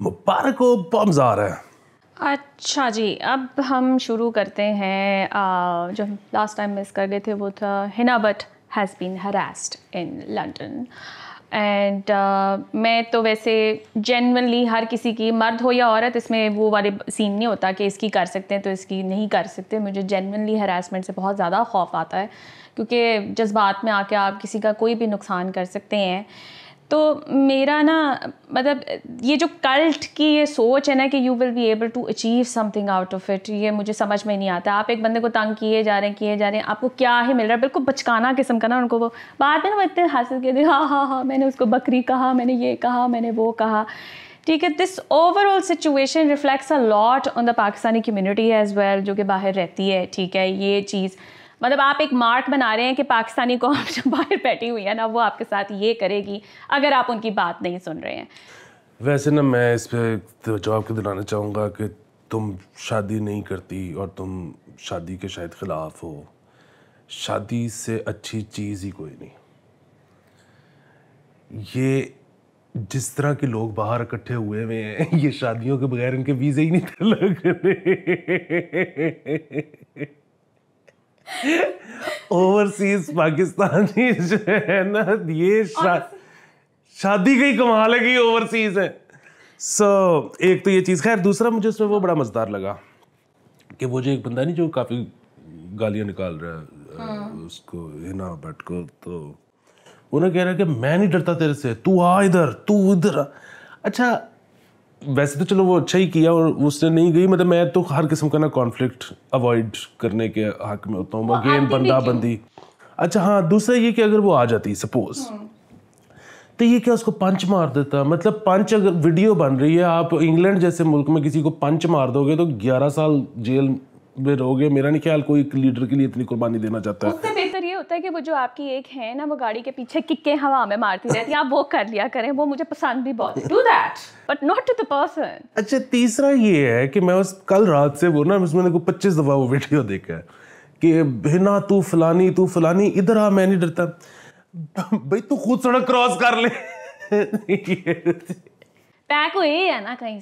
मुबारक हो, बम्स आ रहा है। अच्छा जी, अब हम शुरू करते हैं। जो लास्ट टाइम मिस कर गए थे वो था Hina Bhatt has been harassed in London and मैं तो वैसे जेन्युइनली हर किसी की, मर्द हो या औरत, इसमें वो वाले सीन नहीं होता कि इसकी कर सकते हैं तो इसकी नहीं कर सकते। मुझे जेन्युइनली हरासमेंट से बहुत ज़्यादा खौफ आता है क्योंकि जज्बात में आके आप किसी का कोई भी नुकसान कर सकते हैं। तो मेरा ना मतलब ये जो कल्ट की ये सोच है ना कि you will be able to achieve something out of it, ये मुझे समझ में नहीं आता। आप एक बंदे को तंग किए जा रहे हैं, आपको क्या ही मिल रहा है? बिल्कुल बचकाना किस्म का ना उनको वो बाद में ना वो इतने हासिल किए, हाँ हाँ हाँ मैंने उसको बकरी कहा, मैंने ये कहा, मैंने वो कहा। ठीक है, this overall situation reflects a lot on the Pakistani community as well, जो कि बाहर रहती है। ठीक है, ये चीज़ मतलब आप एक मार्क बना रहे हैं कि पाकिस्तानी कौम जो बाहर बैठी हुई है ना वो आपके साथ ये करेगी अगर आप उनकी बात नहीं सुन रहे हैं। वैसे ना मैं इस पे तो जवाब के दिलाना चाहूँगा कि तुम शादी नहीं करती और तुम शादी के शायद ख़िलाफ़ हो। शादी से अच्छी चीज़ ही कोई नहीं। ये जिस तरह के लोग बाहर इकट्ठे हुए हैं, ये शादियों के बगैर इनके वीज़े ही नहीं थे लग रहे। ओवरसीज पाकिस्तानी जो है ना, ये शादी का ही कमाल है कि ओवरसीज है। एक तो ये चीज़। खैर दूसरा मुझे उसमें वो बड़ा मज़ेदार लगा कि वो जो एक बंदा नहीं जो काफ़ी गालियाँ निकाल रहा है उसको, हिना भट्ट को, तो उन्हें कह रहा है कि मैं नहीं डरता तेरे से, तू आ इधर, तू इधर आ। अच्छा वैसे तो चलो वो अच्छा ही किया और उसने नहीं गई। मतलब मैं तो हर किस्म का ना कॉन्फ्लिक्ट अवॉइड करने के हक में होता हूँ, अगेन बंदा बंदी। अच्छा हाँ, दूसरा ये कि अगर वो आ जाती सपोज तो ये क्या उसको पंच मार देता? मतलब पंच, अगर वीडियो बन रही है, आप इंग्लैंड जैसे मुल्क में किसी को पंच मार दोगे तो 11 साल जेल में रहोगे। मेरा नहीं ख्याल कोई लीडर के लिए इतनी कुर्बानी देना चाहता है। उससे बेहतर ये होता है कि वो जो आपकी एक है ना वो गाड़ी के पीछे किक्के हवा में मारती रहती है, आप वो कर लिया करें, वो मुझे पसंद भी बहुत है। Do that but not to the person. अच्छा तीसरा ये है कि मैं उस कल रात से वो ना मैंने को 25 दफ़ा वो वीडियो देखा है कि हिना तू फलानी इधर आ, मैं नहीं डरता। भाई तू खुद सड़क क्रॉस कर ले। पैक हुई है ना कहीं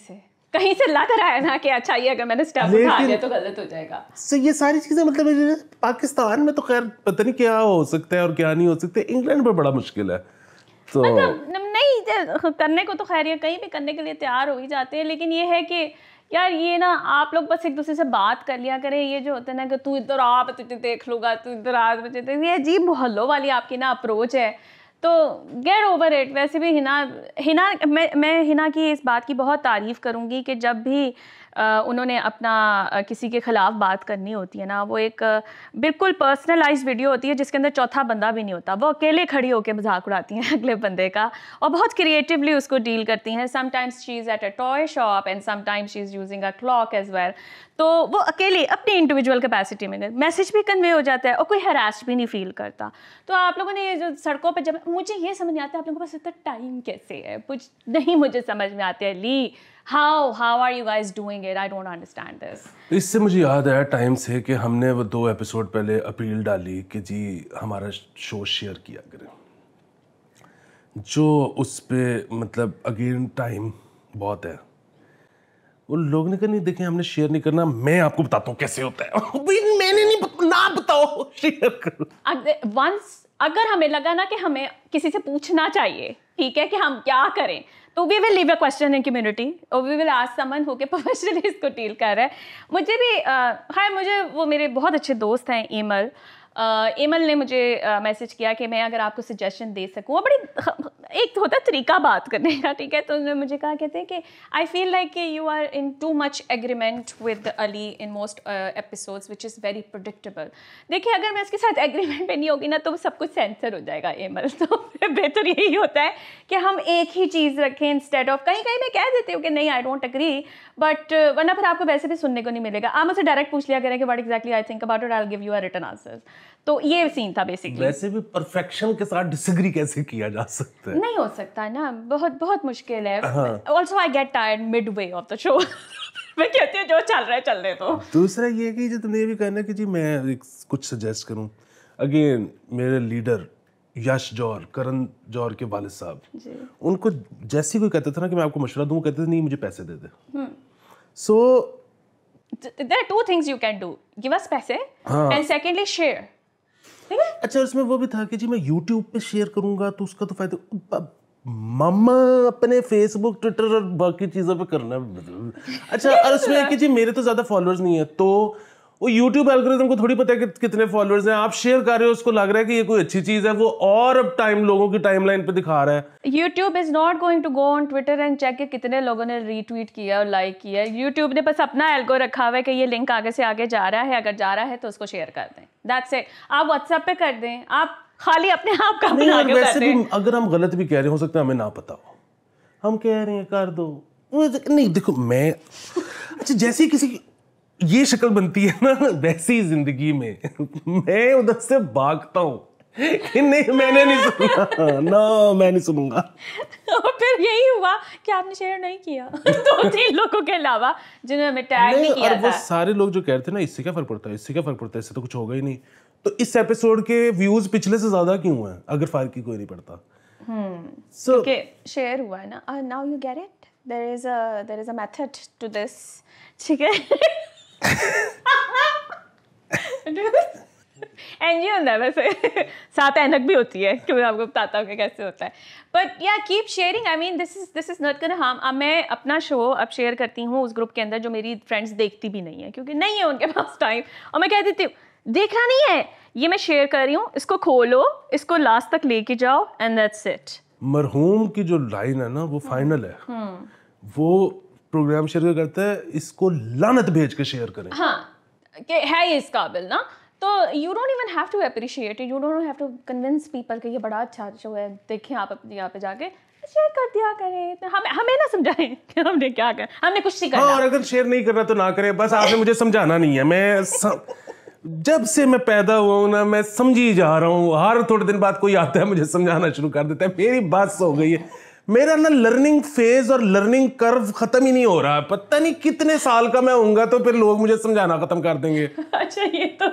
से लग रहा है ना कि अच्छा ये अगर मैंने स्टेप उठा लिया तो गलत हो जाएगा। सो ये सारी चीजें मतलब पाकिस्तान में तो खैर पता नहीं क्या हो सकता है और क्या नहीं हो सकता, इंग्लैंड में बड़ा मुश्किल है। तो मतलब नहीं करने को तो खैर ये कहीं भी करने के लिए तैयार हो ही जाते हैं, लेकिन ये है कि यार ये ना आप लोग बस एक दूसरे से बात कर लिया करें। ये जो होता है ना कि तू इधर आ मैं तुझे देख लूँगा, तू इधर आ मुझे देख, ये अजीब मोहल्लों वाली आपकी ना अप्रोच है, तो गेट ओवर इट। वैसे भी हिना मैं हिना की इस बात की बहुत तारीफ़ करूँगी कि जब भी उन्होंने अपना किसी के ख़िलाफ़ बात करनी होती है ना, वो एक बिल्कुल पर्सनलाइज्ड वीडियो होती है जिसके अंदर चौथा बंदा भी नहीं होता। वो अकेले खड़ी होकर मजाक उड़ाती हैं अगले बंदे का और बहुत क्रिएटिवली उसको डील करती हैं। Sometimes she is at a toy shop and sometimes she is using a clock edge well. तो वो अकेले अपनी इंडिविजुअल कैपेसिटी में मैसेज भी कन्वे हो जाता है और कोई हरास भी नहीं फील करता। तो आप लोगों ने ये जो सड़कों पर, जब मुझे ये समझ नहीं आता आप लोगों के पास इतना टाइम कैसे है, कुछ नहीं मुझे समझ में आते है। ली how are you guys doing it? I don't understand this. इससे मुझे याद आया टाइम से कि हमने वो 2 एपिसोड पहले अपील डाली कि जी हमारा शो शेयर किया करें, जो उस पे मतलब अगेन टाइम बहुत है। वो लोग ने कहा नहीं देखें हमने शेयर नहीं करना, मैं आपको बताता हूँ कैसे होता है। मैंने नहीं ना बताओ, शेयर करो। अगर हमें लगा ना कि हमें किसी से पूछना चाहिए, ठीक है, कि हम क्या करें, तो we will leave a question in community और we will ask someone who के प्रोफेशनली इसको डील कर रहा है। मुझे भी खैर मुझे वो मेरे बहुत अच्छे दोस्त हैं एमल ने मुझे मैसेज किया कि मैं अगर आपको सजेशन दे सकूँ। वो बड़ी एक होता है तरीका बात करने का, ठीक है। तो उन्होंने मुझे कहा, कहते हैं कि आई फील लाइक कि you are in too much agreement with Ali in most episodes which is very predictable. देखिए अगर मैं उसके साथ एग्रीमेंट पे नहीं होगी ना तो सब कुछ सेंसर हो जाएगा एमल। तो बेहतर यही होता है कि हम एक ही चीज़ रखें इंस्टेड ऑफ कहीं मैं कह देती हूँ कि नहीं आई डोंट एग्री, बट वरना फिर आपको वैसे भी सुनने को नहीं मिलेगा। आप मुझसे डायरेक्ट पूछ लिया करें कि what exactly I think about it, I will give you a written answer. तो ये सीन था बेसिकली। वैसे भी परफेक्शन के साथ डिसएग्री कैसे किया जा सकता है? नहीं हो सकता ना, बहुत बहुत मुश्किल है। Also I get tired mid way of the show. मैं कहती हूँ जो चल रहा है चलने दो। दूसरा ये है कि जो तुमने ये भी कहना कि जी मैं कुछ सजेस्ट करूँ, अगेन मेरे लीडर यश जौहर, करण जौहर के वालिद साहब, उनको जैसे कोई कहता था ना कि मैं आपको मशवरा दूं, वो कहते थे नहीं मुझे पैसे दे दे। सो there are two things you can do, give us पैसे and secondly share, ठीक है। अच्छा, उसमें वो भी था कि जी मैं YouTube पे शेयर करूंगा तो उसका तो फायदा मामा अपने फेसबुक ट्विटर और बाकी चीजों पे करना। अच्छा, और उसमें कि जी मेरे तो ज्यादा फॉलोअर्स नहीं है, तो वो YouTube एल्गोरिथम को थोड़ी पता है कि कितने फॉलोअर्स हैं, आप शेयर कर रहे हो, उसको लग रहा है कि ये कोई अच्छी चीज है, वो और अब टाइम लोगों की टाइमलाइन पे दिखा रहा है। YouTube is not going to go on Twitter and check कि कितने लोगों ने रीट्वीट किया और लाइक किया। YouTube ने बस अपना एल्गो रखा हुआ है कि ये लिंक आगे से आगे जा रहा है, अगर जा रहा है तो उसको शेयर कर दें, दैट्स इट। आप WhatsApp पे कर दें, आप खाली अपने आप का बना के वैसे भी अगर हम गलत भी कह रहे हो सकता है हमें ना पता हो, हम कह रहे हैं कर दो, नहीं देखो मैं अच्छा जैसे किसी की ये शक्ल बनती है ना वैसी ही जिंदगी में मैं उधर से भागता हूँ कि नहीं मैंने नहीं सुना ना, मैं नहीं सुनूंगा। और फिर यही हुआ कि आपने शेयर नहीं किया 2-3 लोगों के अलावा जिन्होंने हमें टैग नहीं किया था। वो सारे लोग जो कह रहे थे ना इससे क्या फर्क पड़ता है, इससे क्या फर्क पड़ता है, इससे तो कुछ होगा ही नहीं, तो इस एपिसोड के व्यूज पिछले से ज्यादा क्यों हैं अगर फर्क ही कोई नहीं पड़ता। So okay, शेयर हुआ है ना, now you get it, there is a method to this, ठीक है। एंड ये होता है वैसे साथ ऐनक भी होती है कि मैं आपको बताता हूँ कि कैसे होता है, बट या keep sharing, I mean this is not gonna harm. अब मैं अपना शो अब शेयर करती हूँ उस ग्रुप के अंदर जो मेरी फ्रेंड्स देखती भी नहीं है, क्योंकि नहीं है उनके पास टाइम, और मैं कह देती हूँ देखना नहीं है, ये मैं शेयर कर रही हूँ, इसको खोलो, इसको लास्ट तक लेके जाओ एंड दैट्स इट। मरहूम की जो लाइन है ना वो फाइनल है, वो प्रोग्राम शेयर करता है, इसको लानत भेज के शेयर करें। हाँ, कि है ये इस काबिल ना, तो you don't even have to appreciate it, you don't have to convince people कि ये बड़ा अच्छा शो है, देखें आप अपने यहाँ पे जाके शेयर कर दिया करें, तो हमें ना समझाएं कि हमने क्या कर, हमने कुछ नहीं करना। हाँ, और अगर शेयर नहीं करना तो ना करें, बस आपने मुझे समझाना नहीं है। मैं जब से मैं पैदा हुआ हूँ ना मैं समझी जा रहा हूँ, हर थोड़े दिन बाद कोई आता है मुझे समझाना शुरू कर देता है, मेरी बात हो गई है। मेरा ना लर्निंग फेज और लर्निंग कर्व खत्म ही नहीं हो रहा, पता नहीं कितने साल का मैं होऊंगा तो फिर लोग मुझे समझाना खत्म कर देंगे। अच्छा, ये तो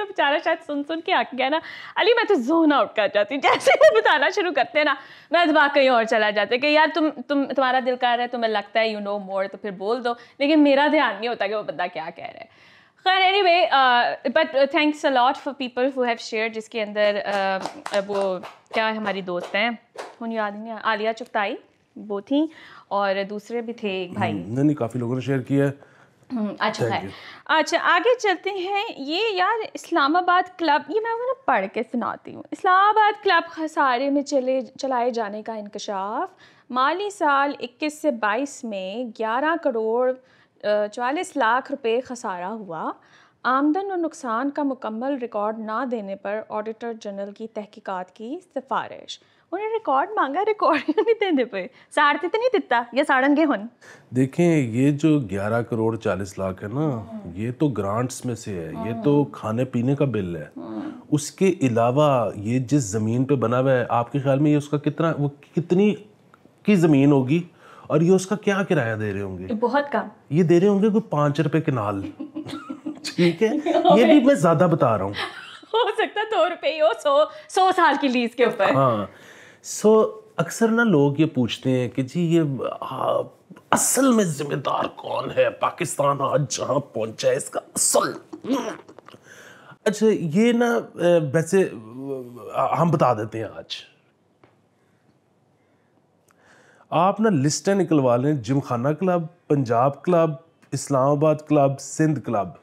बेचारा शायद सुन के आके गया ना, अली मैं तो जोन आउट कर जाती हूँ जैसे वो बताना शुरू करते हैं ना, मैं दिमाग कहीं और चला जाता है कि यार तुम्हारा दिल कर रहा है, तुम्हें लगता है यू नो मोर, तो फिर बोल दो, लेकिन मेरा ध्यान नहीं होता कि वो बंदा क्या कह रहा है। खैर anyway, but thanks a lot for people who have shared, जिसके अंदर वो क्या हमारी दोस्त हैं, उन्हें याद नहीं है, आलिया चुगताई वो थी, और दूसरे भी थे एक भाई। नहीं काफ़ी लोगों ने शेयर किया है। अच्छा है। अच्छा, आगे चलते हैं। ये यार इस्लामाबाद क्लब, ये मैं आपको ना पढ़ के सुनाती हूँ। इस्लामाबाद क्लब खसारे में चलाए जाने का इंकशाफ, माली साल 21 से 22 में 11 करोड़ 44 लाख रुपए खसारा हुआ। आमदन और नुकसान का मुकम्मल रिकॉर्ड ना देने पर ऑडिटर जनरल की तहकीकात की सिफारिश। उन्हें रिकॉर्ड मांगा, रिकॉर्ड नहीं देने पे साड़ते तो नहीं दिता, ये साड़न के हुन। देखें ये जो 11 करोड़ 40 लाख है ना, ये तो ग्रांट्स में से है, ये तो खाने पीने का बिल है। उसके अलावा ये जिस ज़मीन पे बना हुआ है, आपके ख्याल में ये उसका कितनी की ज़मीन होगी, और ये उसका क्या किराया दे रहे होंगे? बहुत कम, ये दे रहे होंगे कोई 5 रुपए किनाल। ठीक है, ये भी मैं ज़्यादा बता रहा हूँ, हो सकता है 2 रुपये हो 100 साल की लीज के ऊपर। हाँ, सो अक्सर ना लोग ये पूछते हैं कि जी ये असल में जिम्मेदार कौन है, पाकिस्तान आज जहां पहुंचा है इसका असल। अच्छा, ये ना वैसे हम बता देते हैं। आज आप ना लिस्टें निकलवा लें, Gymkhana club, Punjab club, Islamabad club, Sindh club,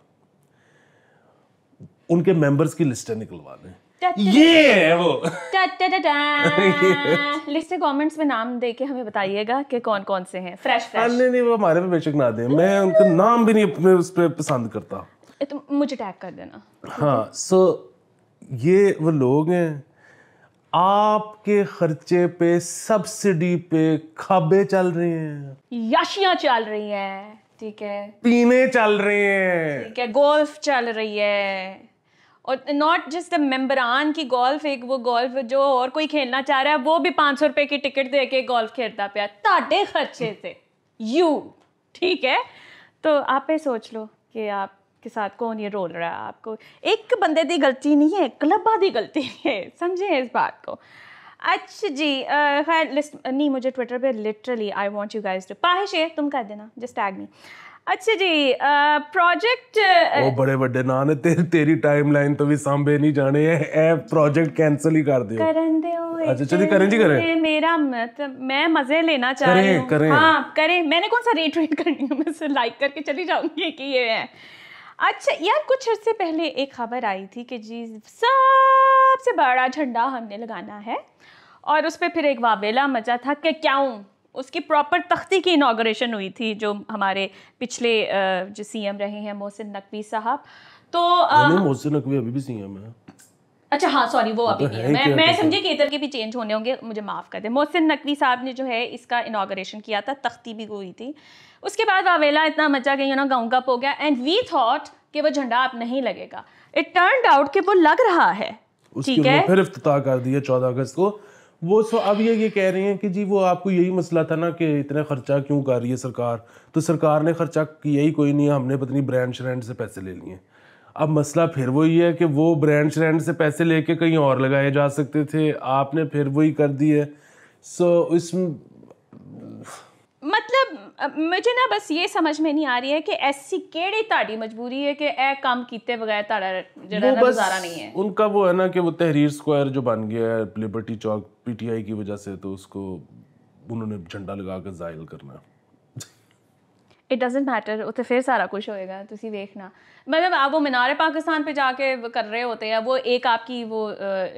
उनके मेंबर्स की लिस्टें निकलवा लें। ये है वो लिस्ट से कमेंट्स में नाम दे के हमें बताइएगा कि कौन कौन से हैं। फ्रेश नहीं वो हमारे पे बेशक ना दें, मैं उनका नाम भी नहीं अपने उस पे पसंद करता, तो मुझे टैग कर देना। हाँ, सो ये वो लोग हैं, आपके खर्चे पे सब्सिडी पे खाबे चल रहे हैं, याशियां चल रही हैं, ठीक है, पीने चल रहे हैं, ठीक है, गोल्फ चल रही है, और नॉट जस्ट मेंबरान की गोल्फ, एक वो गोल्फ जो और कोई खेलना चाह रहा है वो भी 500 रुपए की टिकट दे के गोल्फ खेलता पिया ताड़े खर्चे से, यू, ठीक है। तो आप पे सोच लो कि आप के साथ कौन ये रोल रहा है आपको? एक बंदे की गलती नहीं है, क्लबा की गलती है, समझे इस बात को। अच्छा जी, खैर लिस्ट नहीं, मुझे ट्विटर पे literally I want you guys to, पाहिश है तुम कर देना, जस्ट टैग मी। अच्छा जी, प्रोजेक्ट ओ बड़े बड़े नाम है तेरी टाइमलाइन तो भी सांभे नहीं जाने हैं, ए प्रोजेक्ट कैंसिल ही कर दियो। करन दे ओए, अच्छा चलिए करें जी, करें। मेरा मतलब मैं मजे लेना चाह रही हूँ। करें। हाँ करें, मैंने कौन सा रीट्वीट करनी है, मैं सिर्फ लाइक करके चली जाऊंगी कि ये है। अच्छा यार, कुछ अर्से पहले एक खबर आई थी कि जी सबसे बड़ा झंडा हमने लगाना है, और उस पर फिर एक वावेला मचा था कि क्यों, उसकी प्रॉपर तख्ती की इनाग्रेशन हुई थी, जो हमारे पिछले जो सीएम रहे हैं मोहसिन नकवी साहब। तो मोहसिन नकवी अभी भी सीएम है। अच्छा हाँ सॉरी, वो अभी भी है। मैं समझी कि इधर के भी चेंज होने होंगे, मुझे माफ़ कर दे। मोहसिन नकवी साहब ने जो है इसका इनाग्रेशन किया था, तख्ती भी हुई थी। उसके बाद वावेला इतना मचा कि गाँव गप हो गया, एंड वी थॉट कि वो झंडा अब नहीं लगेगा। इट टर्न्ड आउट कि वो लग रहा है, ठीक है। फिर इफ्तिताह कर दिया 14 अगस्त को वो। सो अब ये कह रहे हैं कि जी वो आपको यही मसला था ना कि इतना खर्चा क्यों कर रही है सरकार, तो सरकार ने खर्चा किया ही कोई नहीं है, हमने पता नहीं ब्रांड श्रैंड से पैसे ले लिए। अब मसला फिर वही है कि वो ब्रांड श्रैंड से पैसे लेके कहीं और लगाए जा सकते थे, आपने फिर वही कर दी है। सो इस मतलब मुझे ना बस ये समझ में नहीं आ रही है कि ऐसी केड़ी ताड़ी मजबूरी है कि ए काम कीते बगैर ताड़ा जरा ना गुजारा नहीं है। उनका वो है ना कि वो तहरीर स्क्वायर जो बन गया है लिबर्टी चौक पीटीआई की वजह से, तो उसको उन्होंने झंडा लगा कर जाहिल करना। इट डजेंट मैटर, उत्ते फिर सारा कुछ होएगा, तुसी देखना। मतलब आप वो मीनार पाकिस्तान पे जाके कर रहे होते हैं, वो एक आपकी वो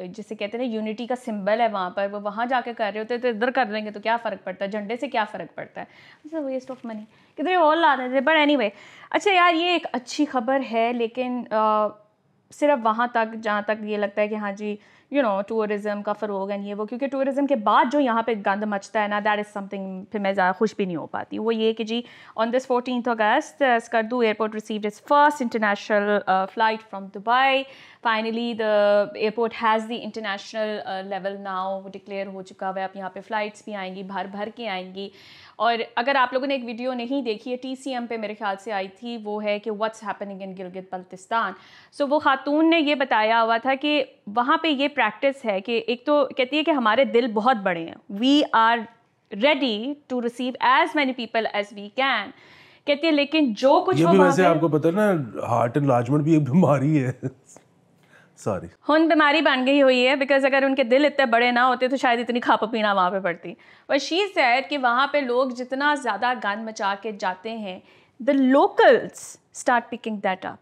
जिसे कहते हैं ना यूनिटी का सिंबल है वहाँ पर, वो वहाँ जाके कर रहे होते हैं, तो इधर कर लेंगे तो क्या फ़र्क पड़ता है, झंडे से क्या फ़र्क पड़ता है, मतलब वेस्ट ऑफ मनी किधर और ला देते। बट एनीवे, अच्छा यार ये एक अच्छी खबर है, लेकिन सिर्फ वहाँ तक जहाँ तक ये लगता है कि हाँ जी टूरिज़म का फ़रोग है ये वो, क्योंकि टूरिज़म के बाद जो यहाँ पे गंद मचता है ना, दैट इज़ समथिंग फिर मैं ज़्यादा खुश भी नहीं हो पाती। वो ये कि जी on this 14th August Skardu airport received its first international flight from Dubai. Finally the airport has the international level now, वो डिक्लेयर हो चुका है। अब यहाँ पे फ़्लाइट्स भी आएंगी, भर भर के आएंगी। और अगर आप लोगों ने एक वीडियो नहीं देखी है, TCM पे मेरे ख्याल से आई थी, वो है कि what's happening in Gilgit Baltistan. So वो खातून ने ये बताया हुआ था कि वहाँ पे ये प्रैक्टिस है कि एक तो कहती है कि हमारे दिल बहुत बड़े हैं, we are ready to receive as many people as we can, कहती है, लेकिन जो कुछ ये भी वैसे आपको पता है ना, हार्ट एनलार्जमेंट भी एक बीमारी है। सॉरी, हुन बीमारी बन गई हुई है, बिकॉज अगर उनके दिल इतने बड़े ना होते तो शायद इतनी खापा पीना वहाँ पे पड़ती। बट शी सेड कि वहाँ पे लोग जितना ज़्यादा गंद मचा के जाते हैं, the locals start picking that up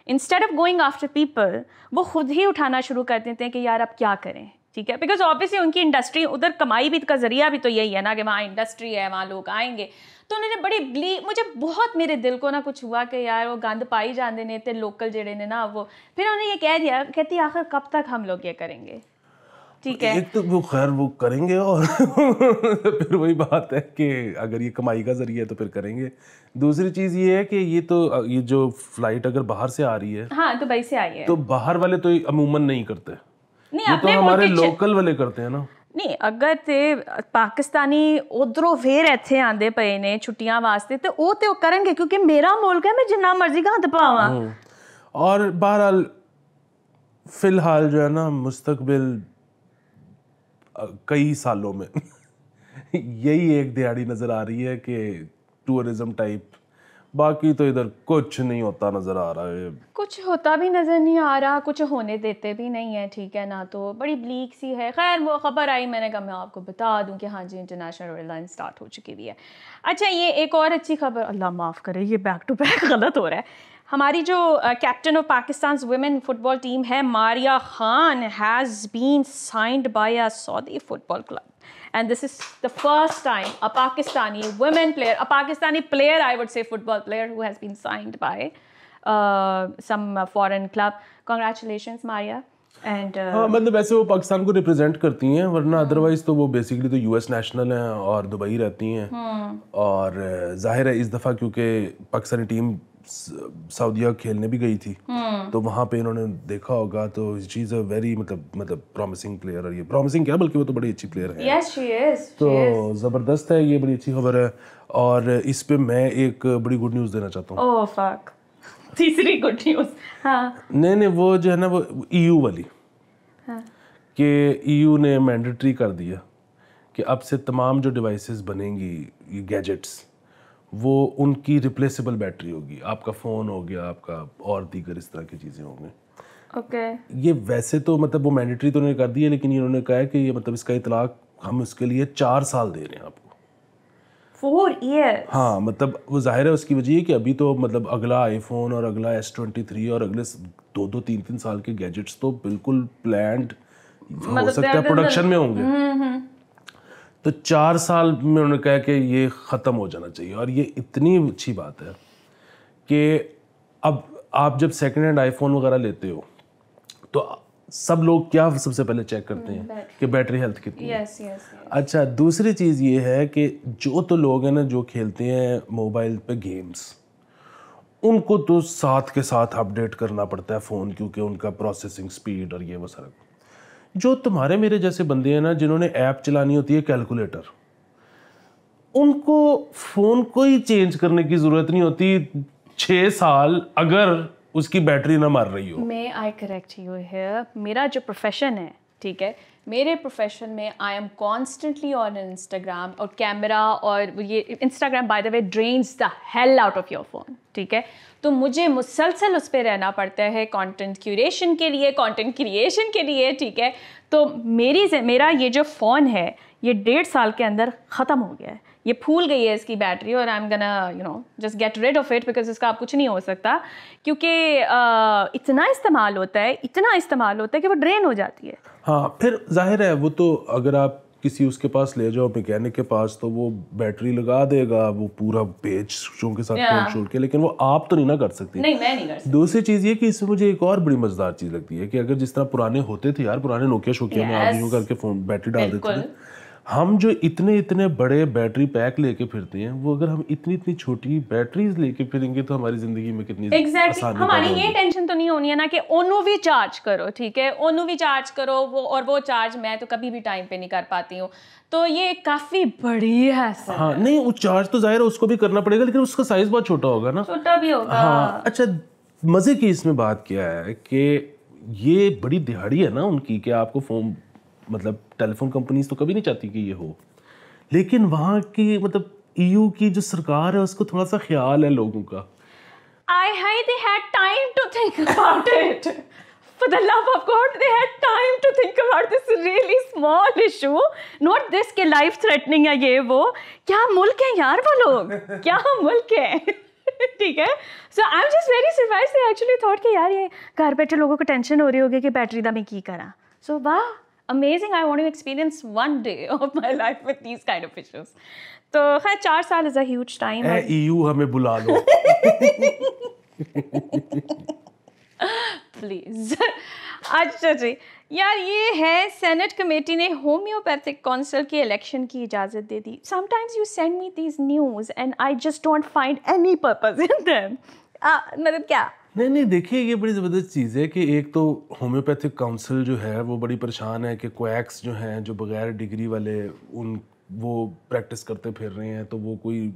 instead of going after people. वो खुद ही उठाना शुरू कर देते हैं कि यार अब क्या करें, ठीक है, बिकॉज ऑब्वियसली उनकी इंडस्ट्री उधर, कमाई भी का जरिया भी तो यही है ना कि वहाँ इंडस्ट्री है, वहाँ लोग आएंगे। तो उन्होंने बड़ी मुझे बहुत मेरे दिल को ना कुछ हुआ कि यार वो गंद पाई जाते ने ते लोकल जेड़े ने ना वो, फिर उन्होंने ये कह दिया, कहती आखिर कब तक हम लोग ये करेंगे, ठीक है। एक तो वो खैर वो करेंगे और फिर वही बात है कि अगर ये कमाई का जरिया है तो फिर करेंगे। दूसरी चीज़ ये है कि ये जो फ्लाइट अगर बाहर से आ रही है, हाँ दुबई से आई है, तो बाहर वाले तो अमूमन नहीं करते, नहीं ये तो हमारे लोकल वाले करते हैं ना। नहीं अगर ते पाकिस्तानी उधरों फिर इत्थे आंदे पे ने छुट्टियां वास्ते, तो वो तो करेंगे क्योंकि मेरा मुल्क है, मैं जिन्ना मर्जी गंद पावा। और बहरहाल फिलहाल जो है ना, मुस्तकबिल कई सालों में यही एक दिहाड़ी नज़र आ रही है कि टूरिज्म टाइप, बाकी तो इधर कुछ नहीं होता नज़र आ रहा है, कुछ होता भी नज़र नहीं आ रहा, कुछ होने देते भी नहीं है, ठीक है ना। तो बड़ी ब्लीक सी है। खैर वो ख़बर आई, मैंने कहा मैं आपको बता दूं कि हाँ जी इंटरनेशनल एयरलाइन स्टार्ट हो चुकी हुई है। अच्छा ये एक और अच्छी खबर, अल्लाह माफ़ करे ये बैक टू बैक गलत हो रहा है। हमारी जो captain of Pakistan women football team है, Maria Khan, has been signed by a Saudi football club, and this is the first time a Pakistani women player, a Pakistani player, I would say football player, who has been signed by some foreign club. Congratulations Maria. And हाँ मतलब वैसे वो पाकिस्तान को represent करती हैं, वरना otherwise तो वो बेसिकली तो US नेशनल हैं और दुबई रहती हैं। और जाहिर है इस दफ़ा क्योंकि पाकिस्तानी टीम सऊदीया खेलने भी गई थी, तो वहाँ पे इन्होंने देखा होगा, तो शी इज़ अ वेरी मतलब प्रॉमिसिंग प्लेयर, और ये प्रॉमिसिंग क्या बल्कि वो तो बड़ी अच्छी प्लेयर है। yes she is, तो ज़बरदस्त है, ये बड़ी अच्छी खबर है। और इस पे मैं एक बड़ी गुड न्यूज़ देना चाहता हूँ। oh fuck तीसरी गुड न्यूज़। हाँ नहीं वो जो है ना वो EU वाली, हाँ कि EU ने मैंडेटरी कर दिया कि अब से तमाम जो डिवाइसेस बनेंगी, ये गैजेट्स, वो उनकी रिप्लेसेबल बैटरी होगी। आपका फ़ोन हो गया, आपका और दीगर इस तरह की चीज़ें होंगी। ओके ये वैसे तो मतलब वो मैंडेटरी तो उन्होंने कर दी है, लेकिन इन्होंने कहा है कि ये मतलब इसका इतलाक हम उसके लिए 4 साल दे रहे हैं आपको। 4 years? हाँ मतलब वो जाहिर है उसकी वजह है कि अभी तो मतलब अगला आईफोन और अगला S23 और अगले 2-2 3-3 साल के गैजेट्स तो बिल्कुल प्लान्ड हो सकता है प्रोडक्शन में होंगे। तो 4 साल में उन्होंने कहा कि ये ख़त्म हो जाना चाहिए। और ये इतनी अच्छी बात है कि अब आप जब सेकेंड हैंड आईफोन वगैरह लेते हो तो सब लोग क्या सबसे पहले चेक करते हैं कि बैटरी हेल्थ कितनी है। Yes yes. अच्छा, दूसरी चीज़ ये है कि जो तो लोग हैं ना जो खेलते हैं मोबाइल पे गेम्स, उनको तो साथ के साथ अपडेट करना पड़ता है फ़ोन, क्योंकि उनका प्रोसेसिंग स्पीड और ये वो सारा। जो तुम्हारे मेरे जैसे बंदे हैं ना जिन्होंने ऐप चलानी होती है कैलकुलेटर, उनको फ़ोन को ही चेंज करने की ज़रूरत नहीं होती 6 साल अगर उसकी बैटरी ना मर रही हो। मैं आई करेक्ट यू हियर, मेरा जो प्रोफेशन है, ठीक है, मेरे प्रोफेशन में I am constantly on Instagram और कैमरा, और ये Instagram by the way drains the hell out of your phone, ठीक है। तो मुझे मुसलसल उस पर रहना पड़ता है कंटेंट क्यूरेशन के लिए, कंटेंट क्रिएशन के लिए, ठीक है। तो मेरा ये जो फ़ोन है ये 1.5 साल के अंदर ख़त्म हो गया है, ये फूल गई है इसकी बैटरी, और I am gonna just get rid of it because इसका अब कुछ नहीं हो सकता, क्योंकि इतना इस्तेमाल होता है कि वो ड्रेन हो जाती है। हाँ, फिर जाहिर है वो तो अगर आप किसी उसके पास ले जाओ मैकेनिक के पास तो वो बैटरी लगा देगा, वो पूरा पेज शो के साथ फोन छोड़ के, लेकिन वो आप तो नहीं ना कर सकती। नहीं, मैं नहीं कर सकती। दूसरी चीज़ ये कि इसमें मुझे एक और बड़ी मजेदार चीज़ लगती है कि अगर जिस तरह पुराने होते थे यार, पुराने नोकिया शोकिया में आप यूं करके फोन बैटरी डाल देते थे, हम जो इतने बड़े बैटरी पैक लेके फिरते हैं, वो अगर हम इतनी छोटी बैटरीज लेके फिरेंगे तो हमारी जिंदगी में कितनी आसानी हमारी ये टेंशन तो नहीं होनी है ना कि ओनो भी चार्ज करो, ठीक है, ओनो भी चार्ज करो, वो चार्ज मैं तो कभी भी टाइम पे नहीं कर पाती हूँ, तो ये काफी बड़ी है। हाँ नहीं, वो चार्ज तो जाहिर है उसको भी करना पड़ेगा, लेकिन उसका साइज बहुत छोटा होगा ना। छोटा भी होगा। हाँ अच्छा, मजे की इसमें बात क्या है कि ये बड़ी दिहाड़ी है ना उनकी कि आपको फोन, मतलब टेलीफोन कंपनीज तो कभी नहीं चाहती कि ये हो, लेकिन वहाँ की मतलब EU की जो सरकार है उसको थोड़ा सा ख्याल है लोगों का। They had time to think about it. For the love of God, they had time to think about this really small issue. Not this के life threatening है ये वो। क्या मुल्क है यार वो लोग, क्या मुल्क है। ठीक है, so I'm just very surprised they actually thought कि यार ये घर बैठे लोगों को टेंशन हो रही होगी कि बैटरी दा मैं की करा। So वाह, amazing. I want to experience one day of my life with these kind of issues. तो खैर 4 साल is a huge time. EU हमें बुला लो प्लीज। अच्छा जी यार, ये है सेनेट कमेटी ने होम्योपैथिक काउंसिल की इलेक्शन की इजाज़त दे दी। Sometimes you send me these news and I just don't find any purpose in them. मतलब क्या? नहीं देखिए, ये बड़ी ज़बरदस्त चीज़ है कि एक तो होम्योपैथिक काउंसिल जो है वो बड़ी परेशान है कि क्वैक्स जो हैं, जो बगैर डिग्री वाले वो प्रैक्टिस करते फिर रहे हैं, तो वो कोई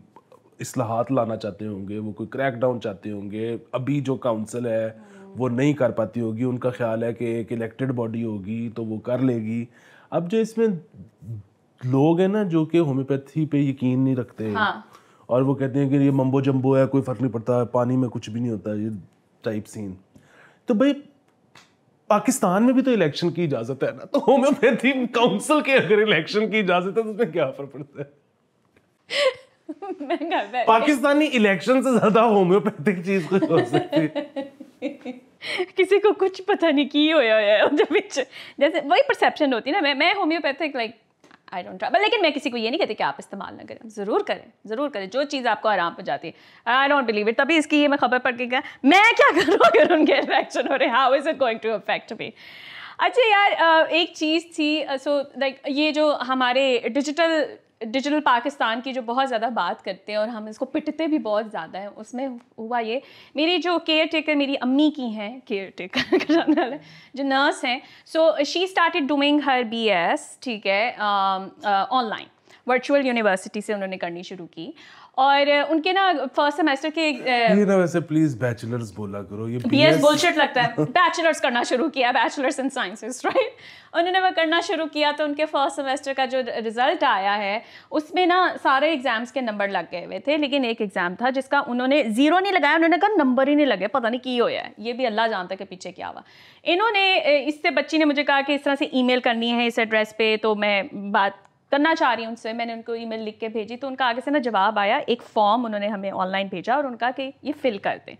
इस्लाहात लाना चाहते होंगे, वो कोई क्रैक डाउन चाहते होंगे। अभी जो काउंसिल है वो नहीं कर पाती होगी, उनका ख्याल है कि एक इलेक्टेड बॉडी होगी तो वो कर लेगी। अब जो इसमें लोग हैं ना जो कि होम्योपैथी पे यकीन नहीं रखते, हाँ। और वो कहते हैं कि ये मम्बो जम्बो है, कोई फ़र्क नहीं पड़ता, पानी में कुछ भी नहीं होता, ये टाइप सीन। तो भाई पाकिस्तान में भी तो इलेक्शन की इजाज़त है ना, तो होम्योपैथी काउंसिल के अगर इलेक्शन की इजाज़त है तो उसमें क्या फ़र्क पड़ता है? पाकिस्तानी इलेक्शन से ज्यादा होम्योपैथिक चीज कुछ हो सकती है। किसी को कुछ पता नहीं की होया है जैसे वही परसेप्शन होती है ना। मैं homeopathic like I don't try, लेकिन मैं किसी को ये नहीं कहती कि आप इस्तेमाल ना करें। ज़रूर करें जो चीज़ आपको आराम पहुंचाती है। I don't believe it. तभी इसकी ये मैं खबर पढ़ के गया, मैं क्या करूँ अगर उनके इलेक्शन हो रहे, how is it going to affect me. अच्छा यार, एक चीज़ थी, सो लाइक ये जो हमारे डिजिटल पाकिस्तान की जो बहुत ज़्यादा बात करते हैं और हम इसको पिटते भी बहुत ज़्यादा है, उसमें हुआ ये, मेरी जो केयर टेकर मेरी अम्मी की हैं, केयर टेकर जो नर्स हैं, so she started doing her BS, ठीक है, ऑनलाइन। वर्चुअल यूनिवर्सिटी से उन्होंने करनी शुरू की और उनके ना फर्स्ट सेमेस्टर के ये ना वैसे प्लीज बैचलर्स बोला करो, ये बीएस बुलशिट लगता है। बैचलर्स करना शुरू किया, बैचलर्स इन साइंसेस, राइट। उन्होंने वो करना शुरू किया तो उनके फर्स्ट सेमेस्टर का जो रिजल्ट आया है उसमें ना सारे एग्जाम्स के नंबर लग गए हुए थे, लेकिन एक एग्जाम था जिसका उन्होंने 0 नहीं लगाया, उन्होंने कहा नंबर ही नहीं लगे, पता नहीं की होया है, ये भी अल्लाह जानता है कि पीछे क्या हुआ। इन्होंने इससे बच्ची ने मुझे कहा कि इस तरह से ईमेल करनी है इस एड्रेस पे, तो मैं बात करना चाह रही हूँ उनसे, मैंने उनको ईमेल लिख के भेजी तो उनका आगे से ना जवाब आया, एक फॉर्म उन्होंने हमें ऑनलाइन भेजा और उनका कि ये फिल कर दें।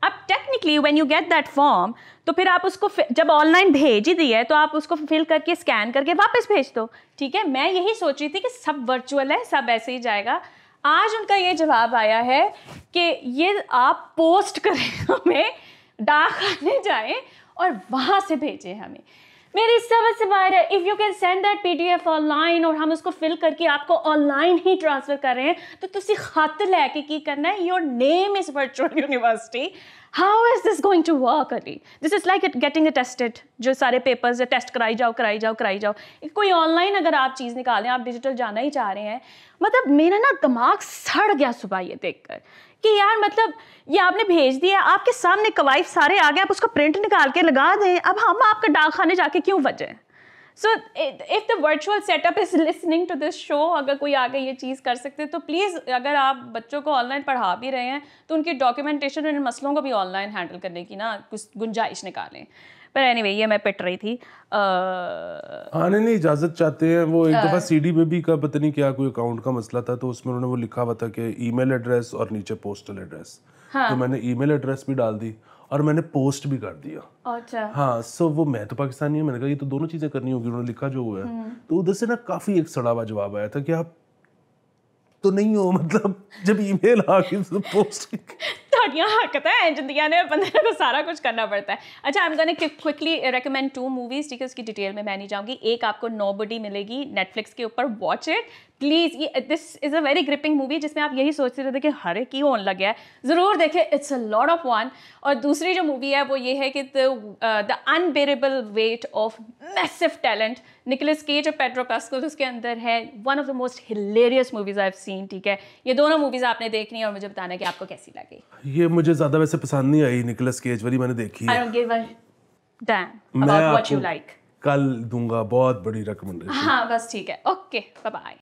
अब technically when you get that form तो फिर आप उसको जब ऑनलाइन भेज ही दिया है तो आप उसको फिल करके स्कैन करके वापस भेज दो, ठीक है। मैं यही सोच रही थी कि सब वर्चुअल है, सब ऐसे ही जाएगा। आज उनका ये जवाब आया है कि ये आप पोस्ट करें हमें, डाकखाने जाएं और वहाँ से भेजें हमें। मेरी समझ से बाहर है, if you can send that PDF online और हम उसको फिल करके आपको ऑनलाइन ही ट्रांसफर कर रहे हैं तो तुसी खत लैके की करना है, your name is virtual university. How is this going to work Ali? This is like getting tested, जो सारे पेपर्स है टेस्ट कराई जाओ कराई जाओ कराई जाओ। कोई ऑनलाइन अगर आप चीज़ निकालें, आप डिजिटल जाना ही चाह रहे हैं, मतलब मेरा ना दिमाग सड़ गया सुबह ये देखकर कि यार मतलब ये आपने भेज दिया, आपके सामने कवायद सारे आ गए, आप उसको प्रिंट निकाल के लगा दें, अब हम आपका डाकखाने जाके क्यों बजें? So if the virtual setup is listening to this show, अगर कोई आगे ये चीज़ कर सकते तो प्लीज़, अगर आप बच्चों को ऑनलाइन पढ़ा भी रहे हैं तो उनकी डॉक्यूमेंटेशन और इन मसलों को भी ऑनलाइन हैंडल करने की ना कुछ गुंजाइश निकालें। पर एनीवे ये मैं पिट रही थी। आने नहीं इजाज़त चाहते हैं वो। एक दफ़ा CD बेबी का पता नहीं क्या कोई अकाउंट का मसला था, तो उसमें उन्होंने वो लिखा हुआ था कि ईमेल एड्रेस और नीचे पोस्टल एड्रेस। हाँ। तो मैंने ईमेल एड्रेस भी डाल दी और मैंने पोस्ट भी कर दिया। अच्छा। हाँ, सो वो मैं तो पाकिस्तानी हूँ, मैंने कहा ये तो दोनों चीज़ें करनी होगी, उन्होंने लिखा जो हुआ है। तो उधर से ना काफ़ी एक सड़ा हुआ जवाब आया था कि आप तो नहीं हो, मतलब जब ईमेल आ गई तो पोस्ट ਤੁਹਾਡੀਆਂ ਹਰਕਤਾਂ ਐਂ ਜਿੰਦੀਆਂ ने बंदे को सारा कुछ करना पड़ता है। अच्छा, I am gonna quickly recommend 2 movies, ठीक है, उसकी डिटेल में मैं नहीं जाऊँगी। एक आपको नोबडी मिलेगी नेटफ्लिक्स के ऊपर, वॉच इट प्लीज़। ये this is a very gripping movie जिसमें आप यही सोचते रहते कि हर एक ही होने लग गया है, ज़रूर देखें, it's a lot of fun. और दूसरी जो मूवी है वो ये है कि the unbearable weight of massive talent, Nicolas Cage और पेड्रो पास्कल उसके अंदर है। One of the most hilarious movies I have seen, ठीक है। ये दोनों मूवीज़ आपने देखनी है और मुझे बताना है कि आपको कैसी लगी। ये मुझे ज़्यादा वैसे पसंद नहीं आई, निकोलस केज वाली मैंने देखी है। I don't give a damn about what you like. कल दूंगा बहुत बड़ी रिकमेंडेशन। हाँ बस ठीक है, ओके, बाय बाय।